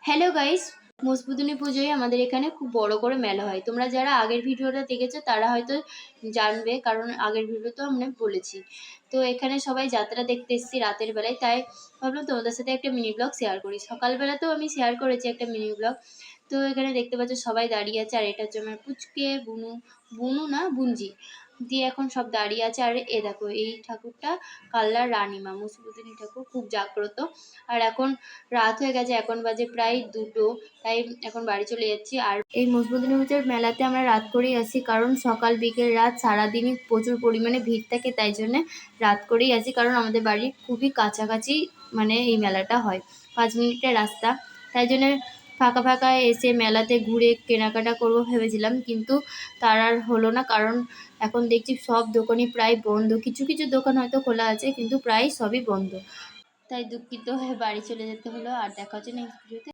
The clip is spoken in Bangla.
হ্যালো গাইস, মুসবুদিনী পুজোয় আমাদের এখানে খুব বড় করে মেলা হয়। তোমরা যারা আগের ভিডিওটা দেখেছো তারা হয়তো জানবে, কারণ আগের ভিডিওতেও আমরা বলেছি। তো এখানে সবাই যাত্রা দেখতে এসেছি রাতের বেলায়, তাই ভাবলাম তোমাদের সাথে একটা মিনি ব্লগ শেয়ার করি। সকালবেলাতেও আমি শেয়ার করেছি একটা মিনি ব্লগ। তো এখানে দেখতে পাচ্ছ সবাই দাঁড়িয়ে আছে, আর এটা হচ্ছে আমার পুচকে বুনু, বুনু না বুনজি দিয়ে এখন সব দাঁড়িয়ে আছে। আর এ দেখো এই ঠাকুরটা কাল্লার রানীমা, মুসবুদিনী ঠাকুর, খুব জাগ্রত। আর এখন রাত হয়ে গেছে, এখন বাজে প্রায় 2টো, তাই এখন বাড়ি চলে যাচ্ছি। আর এই মুসবুদিনী পুজোর মেলাতে আমরা রাত করেই আসি, কারণ সকাল বিকেল রাত সারাদিনই প্রচুর পরিমাণে ভিড় থাকে, তাই জন্যে রাত করেই আসি। কারণ আমাদের বাড়ির খুবই কাছাকাছি মানে এই মেলাটা হয়, 5 মিনিটের রাস্তা। তাই জন্যে ফাঁকা ফাঁকা এসে মেলাতে ঘুরে কেনাকাটা করব ভেবেছিলাম, কিন্তু তার আর হলো না। কারণ এখন দেখছি সব দোকানই প্রায় বন্ধ, কিছু কিছু দোকান হয়তো খোলা আছে, কিন্তু প্রায় সবই বন্ধ। তাই দুঃখিত হয়ে বাড়ি চলে যেতে হলো। আর দেখা হচ্ছে নেক্সট ভিডিওতে।